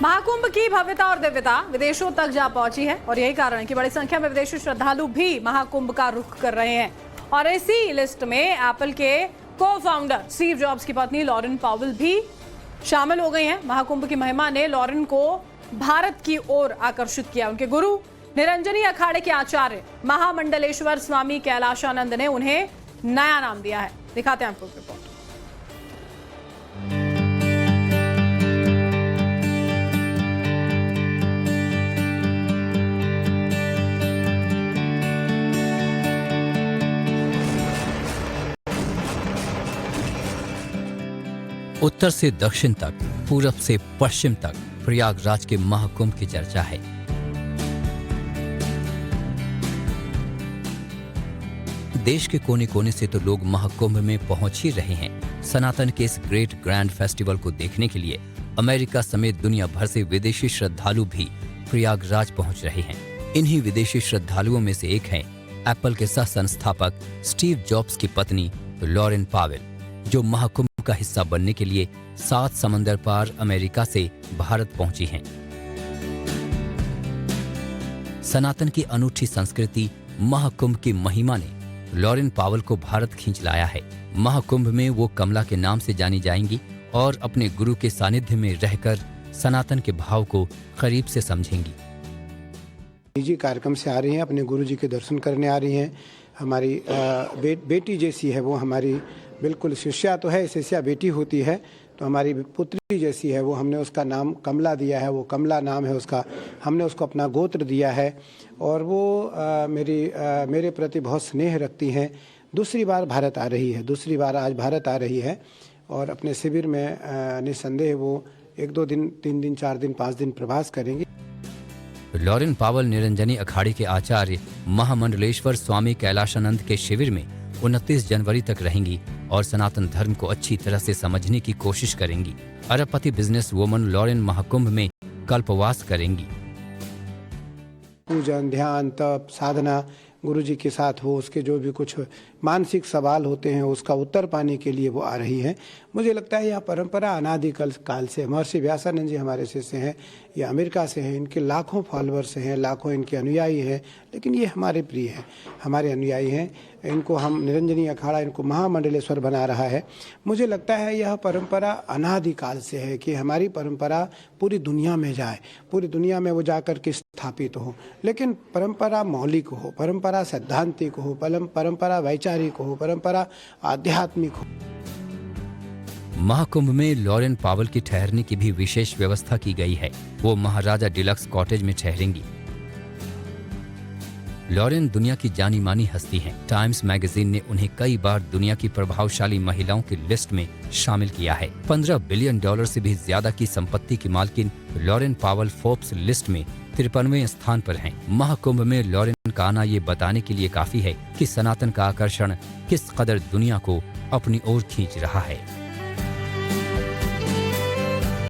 महाकुंभ की भव्यता और दिव्यता विदेशों तक जा पहुंची है और यही कारण है कि बड़ी संख्या में विदेशी श्रद्धालु भी महाकुंभ का रुख कर रहे हैं। और इसी लिस्ट में एप्पल के को फाउंडर स्टीव जॉब्स की पत्नी लॉरेन पावेल भी शामिल हो गई हैं। महाकुंभ की महिमा ने लॉरेन को भारत की ओर आकर्षित किया। उनके गुरु निरंजनी अखाड़े के आचार्य महामंडलेश्वर स्वामी कैलाशानंद ने उन्हें नया नाम दिया है। दिखाते हैं आपको रिपोर्ट। उत्तर से दक्षिण तक, पूरब से पश्चिम तक प्रयागराज के महाकुंभ की चर्चा है। देश के कोने कोने से तो लोग महाकुंभ में पहुंच ही रहे हैं। सनातन के इस ग्रेट ग्रैंड फेस्टिवल को देखने के लिए अमेरिका समेत दुनिया भर से विदेशी श्रद्धालु भी प्रयागराज पहुंच रहे हैं। इन्हीं विदेशी श्रद्धालुओं में से एक हैं एप्पल के सह संस्थापक स्टीव जॉब्स की पत्नी लॉरेन पावेल, जो महाकुंभ का हिस्सा बनने के लिए 7 समंदर पार अमेरिका से भारत पहुंची हैं। सनातन की अनूठी संस्कृति महाकुंभ की महिमा ने लॉरेन पावेल को भारत खींच लाया है। महाकुंभ में वो कमला के नाम से जानी जाएंगी और अपने गुरु के सानिध्य में रहकर सनातन के भाव को करीब से समझेंगी। निजी कार्यक्रम से आ रही हैं, अपने गुरु जी के दर्शन करने आ रही हैं। हमारी बेटी जैसी है वो, हमारी बिल्कुल शिष्या तो है, शिष्या बेटी होती है तो हमारी पुत्री जैसी है वो। हमने उसका नाम कमला दिया है, वो कमला नाम है उसका। हमने उसको अपना गोत्र दिया है और वो मेरे प्रति बहुत स्नेह रखती हैं। दूसरी बार भारत आ रही है, दूसरी बार आज भारत आ रही है और अपने शिविर में निस्संदेह वो 1-2 दिन, 3 दिन, 4 दिन, 5 दिन प्रवास करेंगी। लॉरेन पावेल निरंजनी अखाड़े के आचार्य महामंडलेश्वर स्वामी कैलाशानंद के शिविर में 29 जनवरी तक रहेंगी और सनातन धर्म को अच्छी तरह से समझने की कोशिश करेंगी। अरबपति बिजनेस वुमन लॉरेन महाकुंभ में कल्पवास करेंगी। पूजन, ध्यान, तप, साधना गुरु जी के साथ हो, उसके जो भी कुछ मानसिक सवाल होते हैं उसका उत्तर पाने के लिए वो आ रही हैं। मुझे लगता है यह परंपरा अनादिकाल से, महर्षि व्यासानंद जी हमारे शिष्य हैं, ये अमेरिका से हैं, इनके लाखों फॉलोअर्स हैं, लाखों इनके अनुयायी हैं, लेकिन ये हमारे प्रिय हैं, हमारे अनुयायी हैं। इनको हम निरंजनी अखाड़ा इनको महामंडलेश्वर बना रहा है। मुझे लगता है यह परंपरा अनादिकाल से है कि हमारी परंपरा पूरी दुनिया में जाए, पूरी दुनिया में वो जाकर के स्थापित हो, लेकिन परंपरा मौलिक हो, परंपरा सैद्धांतिक हो, परंपरा वैचारिक हो, परंपरा आध्यात्मिक हो। महाकुंभ में लॉरेन पावेल की ठहरने की भी विशेष व्यवस्था की गई है। वो महाराजा डिलक्स कॉटेज में ठहरेंगी। लॉरेन दुनिया की जानी मानी हस्ती हैं। टाइम्स मैगजीन ने उन्हें कई बार दुनिया की प्रभावशाली महिलाओं की लिस्ट में शामिल किया है। $15 बिलियन से भी ज्यादा की संपत्ति की मालकिन लॉरेन पावेल फोर्ब्स लिस्ट में 53वें स्थान पर हैं। महाकुंभ में लॉरेन का आना ये बताने के लिए काफी है कि सनातन का आकर्षण किस कदर दुनिया को अपनी ओर खींच रहा है।